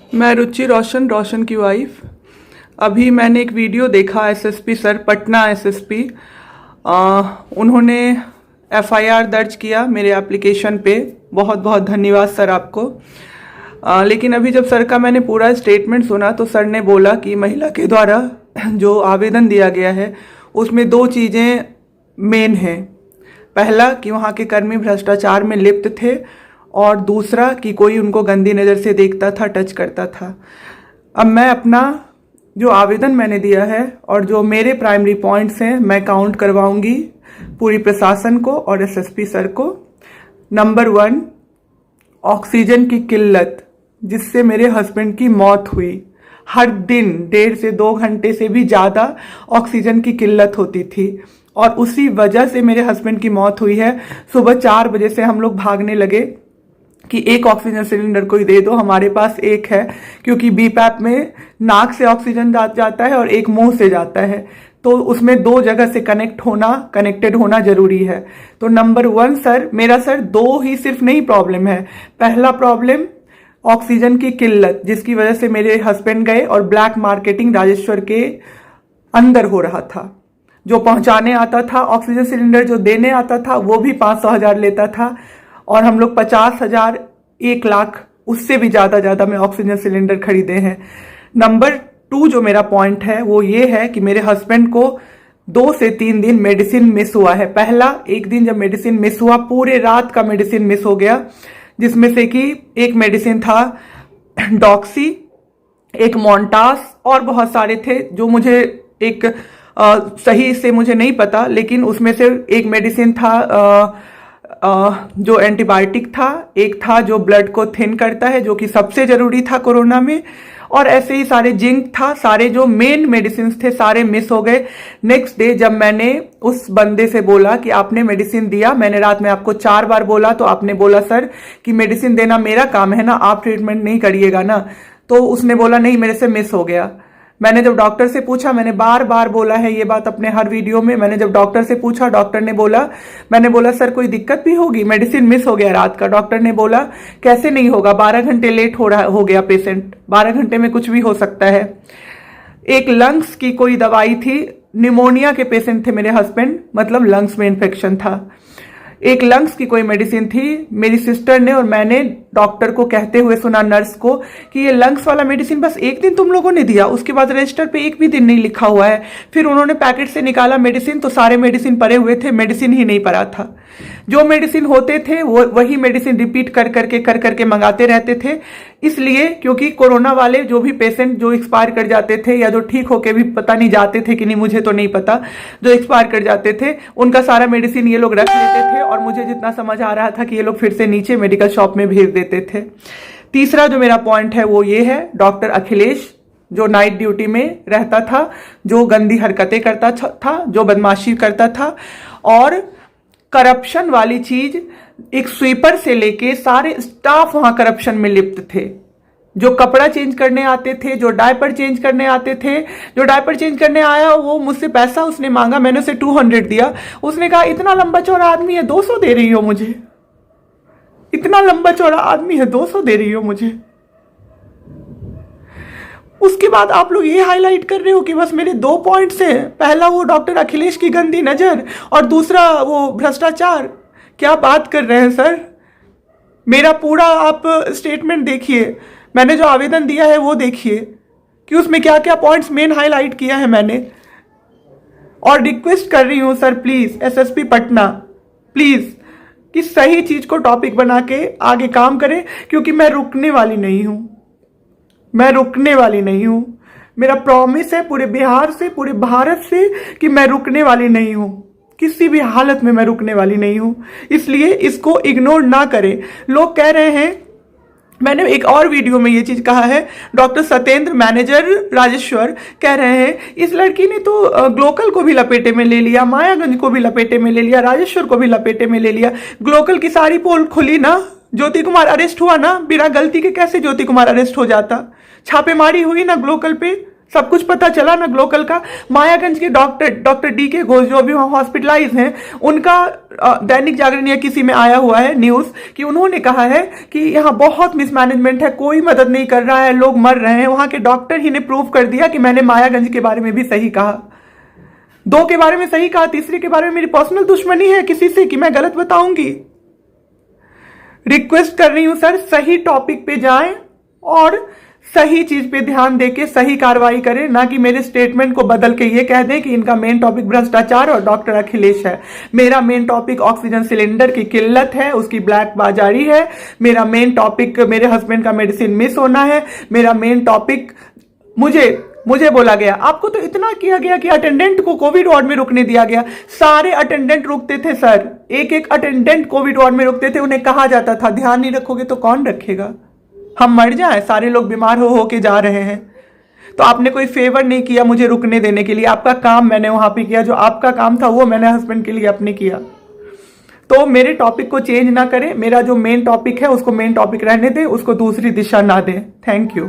मैं रुचि रोशन, रोशन की वाइफ। अभी मैंने एक वीडियो देखा एसएसपी सर, पटना एसएसपी, उन्होंने एफआईआर दर्ज किया मेरे एप्लीकेशन पे। बहुत बहुत धन्यवाद सर आपको। लेकिन अभी जब सर का मैंने पूरा स्टेटमेंट सुना तो सर ने बोला कि महिला के द्वारा जो आवेदन दिया गया है उसमें दो चीज़ें मेन हैं। पहला कि वहाँ के कर्मी भ्रष्टाचार में लिप्त थे, और दूसरा कि कोई उनको गंदी नज़र से देखता था, टच करता था। अब मैं अपना जो आवेदन मैंने दिया है और जो मेरे प्राइमरी पॉइंट्स हैं मैं काउंट करवाऊंगी पूरी प्रशासन को और एसएसपी सर को। नंबर 1, ऑक्सीजन की किल्लत जिससे मेरे हस्बैंड की मौत हुई। हर दिन 1.5 से 2 घंटे से भी ज़्यादा ऑक्सीजन की किल्लत होती थी और उसी वजह से मेरे हस्बैंड की मौत हुई है। सुबह 4 बजे से हम लोग भागने लगे कि एक ऑक्सीजन सिलेंडर कोई दे दो, हमारे पास एक है, क्योंकि बीपैप में नाक से ऑक्सीजन जाता है और एक मुंह से जाता है, तो उसमें 2 जगह से कनेक्टेड होना जरूरी है। तो नंबर 1 सर, मेरा सर 2 ही सिर्फ नहीं प्रॉब्लम है। पहला प्रॉब्लम ऑक्सीजन की किल्लत जिसकी वजह से मेरे हस्बैंड गए और ब्लैक मार्केटिंग राजेश्वर के अंदर हो रहा था। जो पहुंचाने आता था ऑक्सीजन सिलेंडर, जो देने आता था वो भी 500,000 लेता था, और हम लोग 50,000, 1 लाख, उससे भी ज़्यादा में ऑक्सीजन सिलेंडर खरीदे हैं। नंबर 2 जो मेरा पॉइंट है वो ये है कि मेरे हस्बैंड को 2 से 3 दिन मेडिसिन मिस हुआ है। पहला एक दिन जब मेडिसिन मिस हुआ, पूरे रात का मेडिसिन मिस हो गया, जिसमें से कि एक मेडिसिन था डॉक्सी, एक मॉन्टास और बहुत सारे थे जो मुझे एक सही से मुझे नहीं पता, लेकिन उसमें से एक मेडिसिन था जो एंटीबायोटिक था, एक था जो ब्लड को थिन करता है जो कि सबसे जरूरी था कोरोना में, और ऐसे ही सारे जिंक था। सारे जो मेन मेडिसिन थे सारे मिस हो गए। नेक्स्ट डे जब मैंने उस बंदे से बोला कि आपने मेडिसिन दिया, मैंने रात में आपको 4 बार बोला, तो आपने बोला सर कि मेडिसिन देना मेरा काम है ना, आप ट्रीटमेंट नहीं करिएगा ना। तो उसने बोला नहीं, मेरे से मिस हो गया। मैंने जब डॉक्टर से पूछा, मैंने बार बार बोला है ये बात अपने हर वीडियो में, मैंने जब डॉक्टर से पूछा, डॉक्टर ने बोला, मैंने बोला सर कोई दिक्कत भी होगी, मेडिसिन मिस हो गया रात का। डॉक्टर ने बोला कैसे नहीं होगा, 12 घंटे लेट हो गया पेशेंट, 12 घंटे में कुछ भी हो सकता है। एक लंग्स की कोई दवाई थी, निमोनिया के पेशेंट थे मेरे हस्बैंड, मतलब लंग्स में इन्फेक्शन था। एक लंग्स की कोई मेडिसिन थी। मेरी सिस्टर ने और मैंने डॉक्टर को कहते हुए सुना, नर्स को, कि ये लंग्स वाला मेडिसिन बस एक दिन तुम लोगों ने दिया, उसके बाद रजिस्टर पे एक भी दिन नहीं लिखा हुआ है। फिर उन्होंने पैकेट से निकाला मेडिसिन, तो सारे मेडिसिन पड़े हुए थे, मेडिसिन ही नहीं पड़ा था। जो मेडिसिन होते थे वो वही मेडिसिन रिपीट कर करके मंगाते रहते थे। इसलिए क्योंकि कोरोना वाले जो भी पेशेंट जो एक्सपायर कर जाते थे या जो ठीक होके भी पता नहीं जाते थे कि नहीं, मुझे तो नहीं पता, जो एक्सपायर कर जाते थे उनका सारा मेडिसिन ये लोग रख लेते थे, और मुझे जितना समझ आ रहा था कि ये लोग फिर से नीचे मेडिकल शॉप में भेज देते थे। तीसरा जो मेरा पॉइंट है वो ये है, डॉक्टर अखिलेश जो नाइट ड्यूटी में रहता था, जो गंदी हरकतें करता था, जो बदमाशी करता था, और करप्शन वाली चीज, एक स्वीपर से लेके सारे स्टाफ वहां करप्शन में लिप्त थे। जो कपड़ा चेंज करने आते थे, जो डायपर चेंज करने आते थे, जो डायपर चेंज करने आया वो मुझसे पैसा उसने मांगा, मैंने उसे 200 दिया। उसने कहा इतना लंबा चौड़ा आदमी है, 200 दे रही हो मुझे, इतना लंबा चौड़ा आदमी है, 200 दे रही हो मुझे। उसके बाद आप लोग ये हाईलाइट कर रहे हो कि बस मेरे 2 पॉइंट्स हैं, पहला वो डॉक्टर अखिलेश की गंदी नजर और दूसरा वो भ्रष्टाचार। क्या बात कर रहे हैं सर? मेरा पूरा आप स्टेटमेंट देखिए, मैंने जो आवेदन दिया है वो देखिए कि उसमें क्या क्या पॉइंट्स मेन हाईलाइट किया है मैंने। और रिक्वेस्ट कर रही हूं sir, please SSP Patna, please कि सही चीज को टॉपिक बना के आगे काम करें, क्योंकि मैं रुकने वाली नहीं हूं, मैं रुकने वाली नहीं हूं। मेरा प्रॉमिस है पूरे बिहार से, पूरे भारत से, कि मैं रुकने वाली नहीं हूं, किसी भी हालत में मैं रुकने वाली नहीं हूं। इसलिए इसको इग्नोर ना करें। लोग कह रहे हैं, मैंने एक और वीडियो में ये चीज कहा है, डॉक्टर सत्येंद्र मैनेजर राजेश्वर कह रहे हैं इस लड़की ने तो ग्लोकल को भी लपेटे में ले लिया, मायागंज को भी लपेटे में ले लिया, राजेश्वर को भी लपेटे में ले लिया। ग्लोकल की सारी पोल खुली ना, ज्योति कुमार अरेस्ट हुआ ना, बिना गलती के कैसे ज्योति कुमार अरेस्ट हो जाता? छापेमारी हुई ना ग्लोकल पे, सब कुछ पता चला ना लोकल का। मायागंज के डॉक्टर डी के घोष जो अभी वहां हॉस्पिटलाइज हैं, उनका दैनिक जागरण या किसी में आया हुआ है न्यूज कि उन्होंने कहा है कि यहाँ बहुत मिसमैनेजमेंट है, कोई मदद नहीं कर रहा है, लोग मर रहे हैं। वहां के डॉक्टर ही ने प्रूव कर दिया कि मैंने मायागंज के बारे में भी सही कहा, 2 के बारे में सही कहा, तीसरे के बारे में मेरी पर्सनल दुश्मनी है किसी से कि मैं गलत बताऊंगी। रिक्वेस्ट कर रही हूं सर, सही टॉपिक पे जाएं और सही चीज पे ध्यान देके सही कार्रवाई करें, ना कि मेरे स्टेटमेंट को बदल के ये कह दें कि इनका मेन टॉपिक भ्रष्टाचार और डॉक्टर अखिलेश है। मेरा मेन टॉपिक ऑक्सीजन सिलेंडर की किल्लत है, उसकी ब्लैक बाजारी है। मेरा मेन टॉपिक मेरे हस्बैंड का मेडिसिन मिस होना है। मेरा मेन टॉपिक मुझे बोला गया, आपको तो इतना किया गया कि अटेंडेंट को कोविड वार्ड में रुकने दिया गया। सारे अटेंडेंट रुकते थे सर, एक अटेंडेंट कोविड वार्ड में रुकते थे। उन्हें कहा जाता था ध्यान नहीं रखोगे तो कौन रखेगा, हम मर जाएं, सारे लोग बीमार हो के जा रहे हैं। तो आपने कोई फेवर नहीं किया मुझे रुकने देने के लिए। आपका काम मैंने वहां पे किया, जो आपका काम था वो मैंने हस्बैंड के लिए अपने किया। तो मेरे टॉपिक को चेंज ना करें, मेरा जो मेन टॉपिक है उसको मेन टॉपिक रहने दें, उसको दूसरी दिशा ना दें। Thank you.